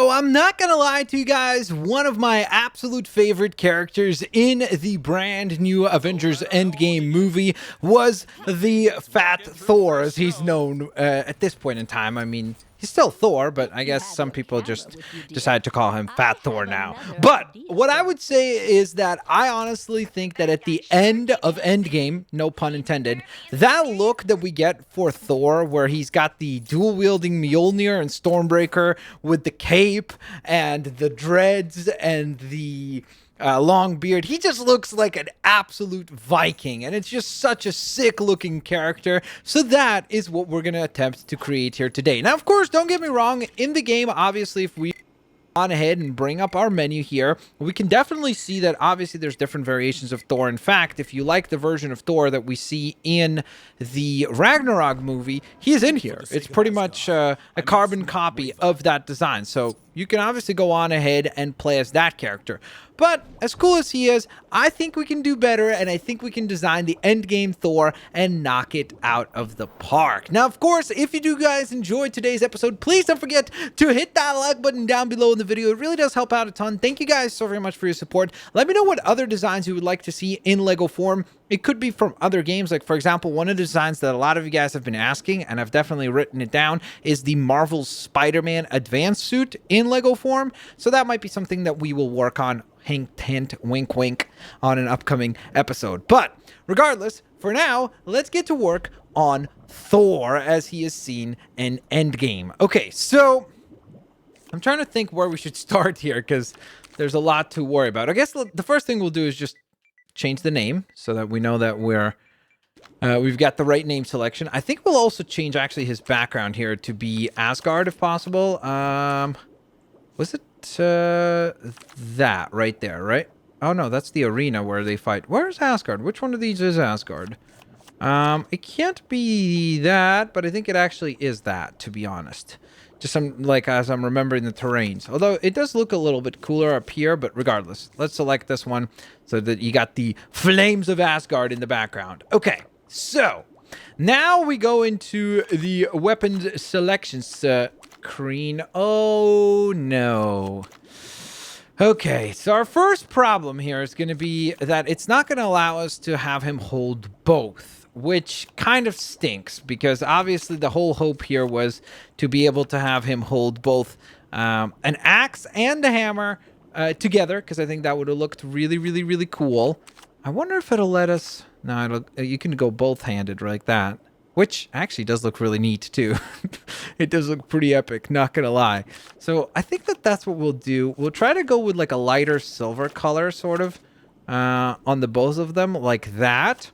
So I'm not gonna lie to you guys, one of my absolute favorite characters in the brand new Avengers Endgame movie was the Fat Thor, as he's known at this point in time. I mean, he's still Thor, but I guess some people just decide to call him Fat Thor now. But what I would say is that I honestly think that at the end of Endgame, no pun intended, that look that we get for Thor, where he's got the dual-wielding Mjolnir and Stormbreaker with the cape and the dreads and the long beard, he just looks like an absolute Viking, and it's just such a sick looking character. So that is what we're gonna attempt to create here today. Now, of course, don't get me wrong, in the game, obviously, if we on ahead and bring up our menu here, we can definitely see that obviously there's different variations of Thor. In fact, if you like the version of Thor that we see in the Ragnarok movie, he is in here. It's pretty much a carbon copy of that design, so you can obviously go on ahead and play as that character. But as cool as he is, I think we can do better, and I think we can design the Endgame Thor and knock it out of the park. Now, of course, if you do guys enjoy today's episode, please don't forget to hit that like button down below in the video. It really does help out a ton. Thank you guys so very much for your support. Let me know what other designs you would like to see in Lego form. It could be from other games. Like, for example, one of the designs that a lot of you guys have been asking, and I've definitely written it down, is the Marvel Spider-Man advanced suit in Lego form. So that might be something that we will work on, hint, hint, wink, wink, on an upcoming episode. But regardless, for now, let's get to work on Thor as he is seen in Endgame. Okay, so I'm trying to think where we should start here, because there's a lot to worry about. I guess the first thing we'll do is just change the name so that we know that we've got the right name selection. I think we'll also change actually his background here to be Asgard if possible. Was it that right there, right? Oh no, that's the arena where they fight. Where's Asgard? Which one of these is Asgard? It can't be that, but I think it actually is that, to be honest. Just as I'm remembering the terrains. Although it does look a little bit cooler up here, but regardless, let's select this one so that you got the flames of Asgard in the background. Okay, so now we go into the weapons selection screen. Oh no. Okay, so our first problem here is going to be that it's not going to allow us to have him hold both, which kind of stinks, because obviously the whole hope here was to be able to have him hold both an axe and a hammer together, because I think that would have looked really, really, really cool. I wonder if it'll let us... No, you can go both-handed like that, which actually does look really neat too. It does look pretty epic, not gonna lie. So I think that that's what we'll do. We'll try to go with like a lighter silver color, sort of, on the both of them, like that.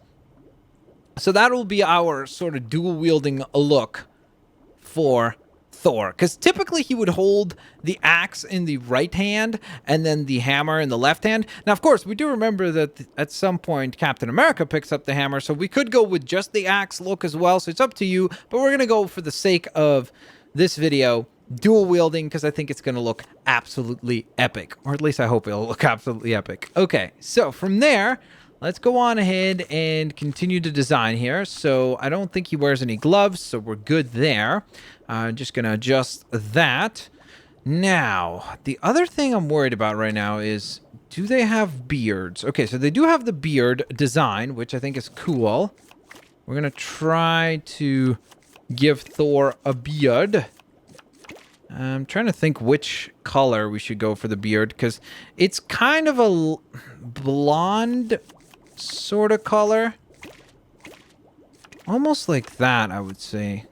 So that will be our sort of dual-wielding look for Thor. Because typically he would hold the axe in the right hand and then the hammer in the left hand. Now, of course, we do remember that at some point Captain America picks up the hammer, so we could go with just the axe look as well. So it's up to you, but we're going to go for the sake of this video, dual-wielding, because I think it's going to look absolutely epic. Or at least I hope it'll look absolutely epic. Okay, so from there... let's go on ahead and continue to design here. So I don't think he wears any gloves, so we're good there. Just going to adjust that. Now, the other thing I'm worried about right now is, do they have beards? Okay, so they do have the beard design, which I think is cool. We're going to try to give Thor a beard. I'm trying to think which color we should go for the beard, because it's kind of a blonde sort of color. Almost like that, I would say.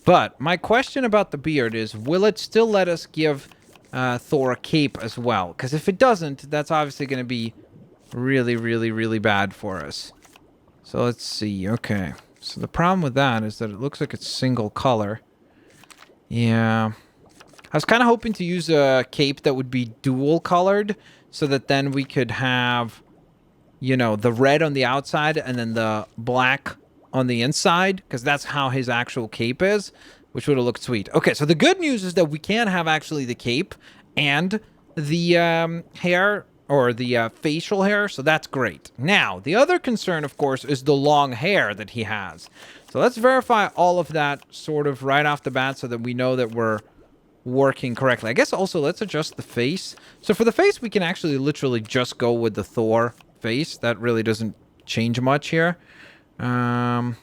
But my question about the beard is, will it still let us give Thor a cape as well? Because if it doesn't, that's obviously going to be really, really, really bad for us. So let's see. Okay. So the problem with that is that it looks like it's single color. Yeah. I was kind of hoping to use a cape that would be dual colored, so that then we could have, you know, the red on the outside and then the black on the inside, because that's how his actual cape is, which would have looked sweet. Okay, so the good news is that we can have actually the cape and the hair, or the facial hair, so that's great. Now, the other concern, of course, is the long hair that he has. So let's verify all of that sort of right off the bat so that we know that we're working correctly. I guess also let's adjust the face. So for the face, we can actually literally just go with the Thor face. That really doesn't change much here. Wow,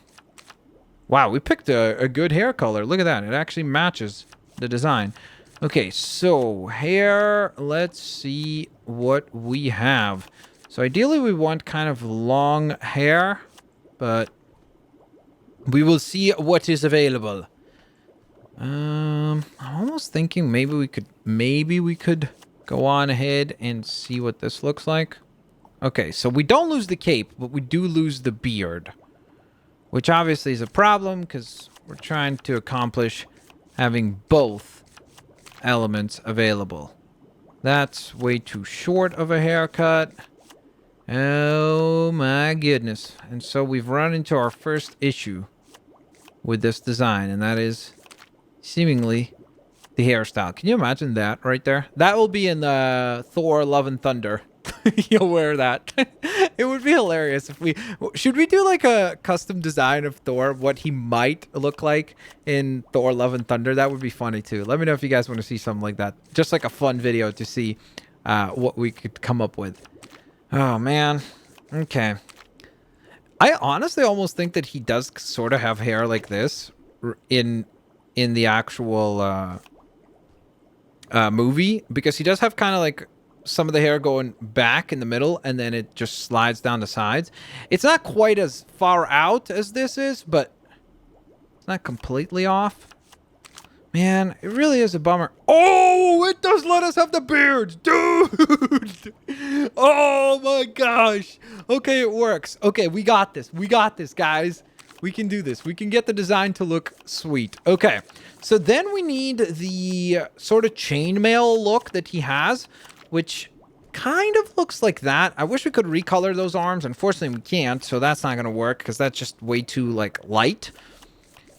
we picked a good hair color. Look at that. It actually matches the design. Okay, so hair, let's see what we have. So ideally we want kind of long hair, but we will see what is available. I'm almost thinking maybe we could go on ahead and see what this looks like. Okay, so we don't lose the cape, but we do lose the beard, which obviously is a problem because we're trying to accomplish having both elements available. That's way too short of a haircut. Oh my goodness. And so we've run into our first issue with this design, and that is seemingly the hairstyle. Can you imagine that right there? That will be in the Thor Love and Thunder. You'll wear that. It would be hilarious if we... Should we do like a custom design of Thor, what he might look like in Thor Love and Thunder? That would be funny too. Let me know if you guys want to see something like that. Just like a fun video to see what we could come up with. Oh man. Okay. I honestly almost think that he does sort of have hair like this in the actual movie, because he does have kind of like some of the hair going back in the middle and then it just slides down the sides. It's not quite as far out as this is, but it's not completely off. Man, it really is a bummer. Oh, it does let us have the beards, dude. Oh my gosh. Okay, it works. Okay, we got this. We got this, guys. We can do this. We can get the design to look sweet. Okay, so then we need the sort of chainmail look that he has, which kind of looks like that. I wish we could recolor those arms. Unfortunately, we can't, so that's not going to work because that's just way too, like, light.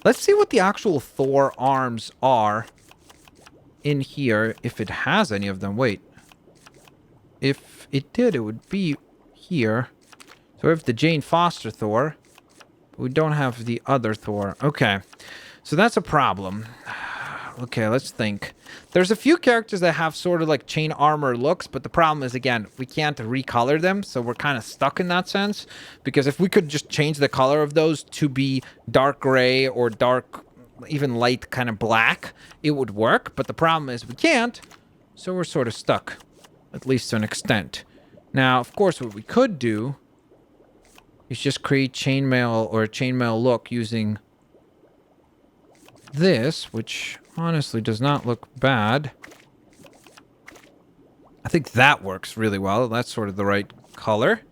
Let's see what the actual Thor arms are in here, if it has any of them. Wait. If it did, it would be here. So we have the Jane Foster Thor. But we don't have the other Thor. Okay. So that's a problem. Okay, let's think. There's a few characters that have sort of like chain armor looks, but the problem is, again, we can't recolor them, so we're kind of stuck in that sense. Because if we could just change the color of those to be dark gray or dark, even light kind of black, it would work. But the problem is we can't, so we're sort of stuck, at least to an extent. Now, of course, what we could do is just create chainmail or a chainmail look using this, which honestly does not look bad. I think that works really well. That's sort of the right color.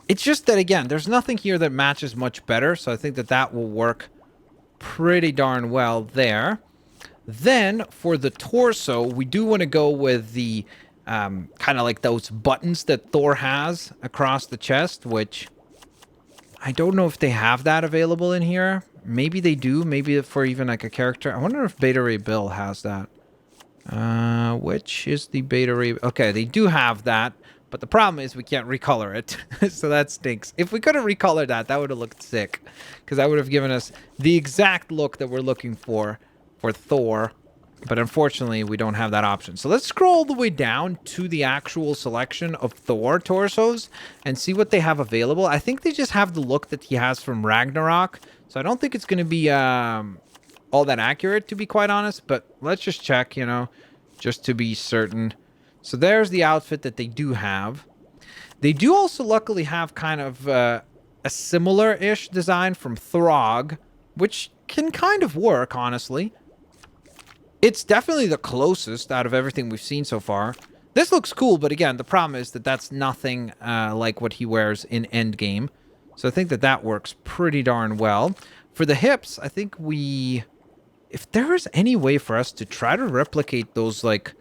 It's just that, again, there's nothing here that matches much better, so I think that that will work pretty darn well there. Then, for the torso, we do want to go with the kind of like those buttons that Thor has across the chest, which I don't know if they have that available in here. Maybe they do. Maybe for even like a character. I wonder if Beta Ray Bill has that. Which is the Beta Ray... Okay, they do have that. But the problem is we can't recolor it. So that stinks. If we could have recolored that, that would have looked sick. Because that would have given us the exact look that we're looking for Thor. But unfortunately, we don't have that option. So let's scroll all the way down to the actual selection of Thor torsos and see what they have available. I think they just have the look that he has from Ragnarok. So I don't think it's going to be all that accurate, to be quite honest. But let's just check, you know, just to be certain. So there's the outfit that they do have. They do also luckily have kind of a similar-ish design from Throg, which can kind of work, honestly. It's definitely the closest out of everything we've seen so far. This looks cool, but again, the problem is that that's nothing like what he wears in Endgame. So I think that that works pretty darn well. For the hips, I think we... If there is any way for us to try to replicate those, like,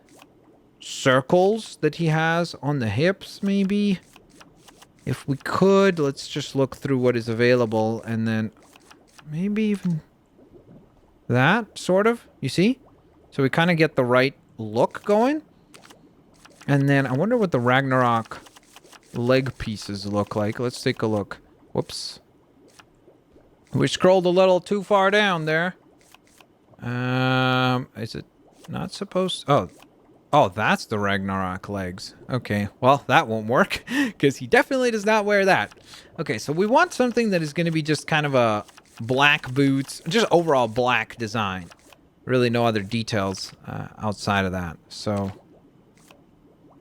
circles that he has on the hips, maybe? If we could, let's just look through what is available, and then maybe even that, sort of. You see? So we kind of get the right look going. And then I wonder what the Ragnarok leg pieces look like. Let's take a look. Whoops. We scrolled a little too far down there. Is it Not supposed... Oh. Oh, that's the Ragnarok legs. Okay, well, that won't work, because he definitely does not wear that. Okay, so we want something that is going to be just kind of a black boots, just overall black design. Really no other details outside of that. So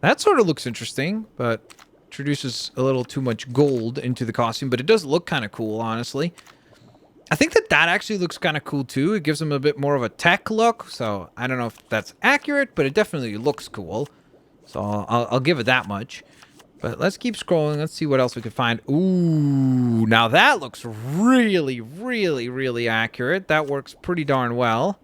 that sort of looks interesting, but introduces a little too much gold into the costume, but it does look kind of cool, honestly. I think that actually looks kind of cool too. It gives him a bit more of a tech look, so I don't know if that's accurate, but it definitely looks cool. So I'll give it that much. But let's keep scrolling. Let's see what else we can find. Ooh, now that looks really, really, really accurate. That works pretty darn well.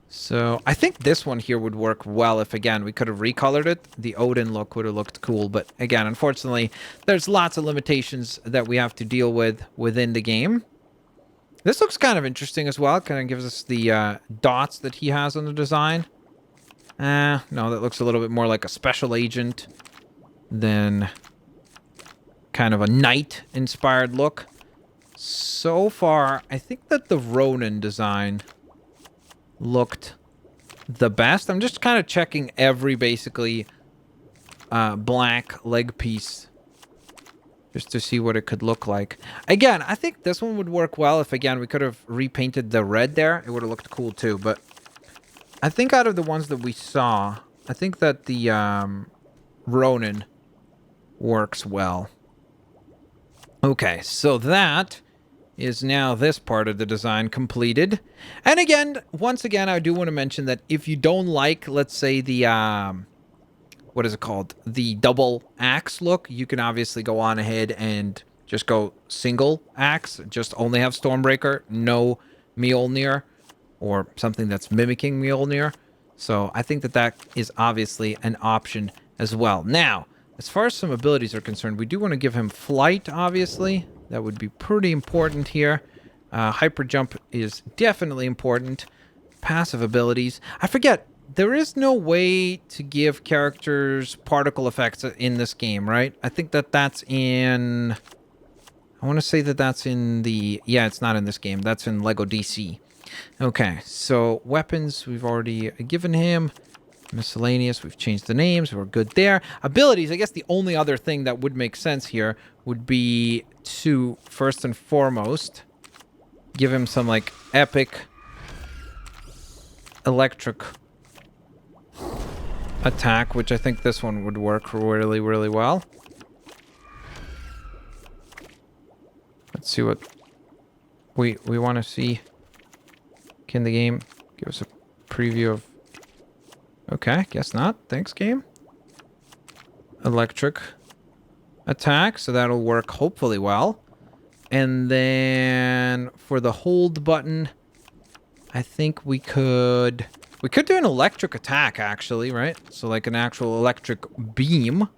So I think this one here would work well if, again, we could have recolored it. The Odin look would have looked cool. But again, unfortunately, there's lots of limitations that we have to deal with within the game. This looks kind of interesting as well. Kind of gives us the dots that he has on the design. No, that looks a little bit more like a special agent than kind of a knight-inspired look. So far, I think that the Ronin design looked the best. I'm just kind of checking every, basically, black leg piece just to see what it could look like. Again, I think this one would work well if, again, we could have repainted the red there. It would have looked cool too, but I think out of the ones that we saw, I think that the Ronin works well. Okay, so that is now this part of the design completed. And again, once again, I do want to mention that if you don't like, let's say, the what is it called? The double axe look. You can obviously go on ahead and just go single axe. Just only have Stormbreaker, no Mjolnir, or something that's mimicking Mjolnir. So I think that that is obviously an option as well. Now, as far as some abilities are concerned, we do want to give him flight, obviously. That would be pretty important here. Hyper jump is definitely important. Passive abilities. I forget. There is no way to give characters particle effects in this game, right? I think that that's in... I want to say that that's in the... Yeah, it's not in this game. That's in Lego DC. Okay, so weapons we've already given him. Miscellaneous, we've changed the names. We're good there. Abilities, I guess the only other thing that would make sense here would be to, first and foremost, give him some, like, epic electric attack, which I think this one would work really, really well. Let's see what we want to see. Can the game give us a preview of... Okay, guess not. Thanks, game. Electric attack, so that'll work hopefully well. And then for the hold button, I think we could do an electric attack, actually, right? So like an actual electric beam.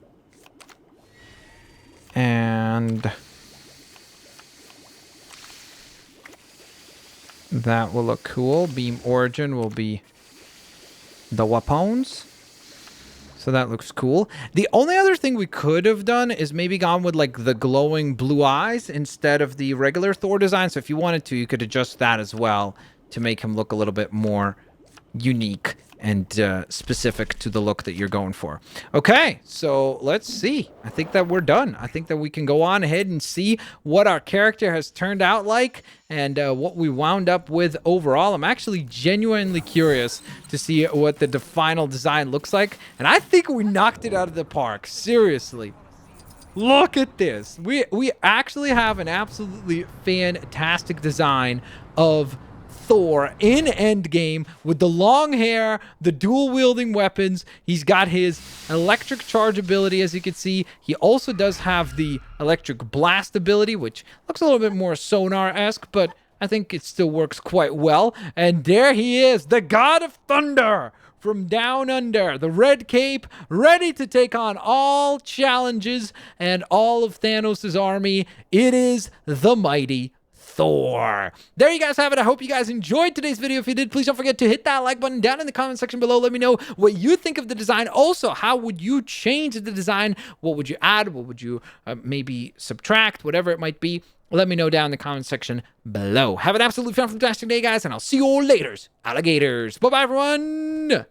And that will look cool. Beam origin will be the weapons. So that looks cool. The only other thing we could have done is maybe gone with like the glowing blue eyes instead of the regular Thor design. So if you wanted to, you could adjust that as well to make him look a little bit more unique and specific to the look that you're going for. Okay, so let's see. I think that we're done. I think that we can go on ahead and see what our character has turned out like and what we wound up with overall. I'm actually genuinely curious to see what the final design looks like, and I think we knocked it out of the park. Seriously. Look at this. We actually have an absolutely fantastic design of Thor in Endgame with the long hair, the dual wielding weapons. He's got his electric charge ability, as you can see. He also does have the electric blast ability, which looks a little bit more sonar-esque, but I think it still works quite well. And there he is, the God of Thunder from down under, the red cape, ready to take on all challenges and all of Thanos' army. It is the mighty Thor. There you guys have it. I hope you guys enjoyed today's video. If you did, please don't forget to hit that like button down in the comment section below. Let me know what you think of the design. Also, how would you change the design? What would you add? What would you maybe subtract? Whatever it might be. Let me know down in the comment section below. Have an absolutely fantastic day, guys, and I'll see you all later, alligators. Bye-bye, everyone.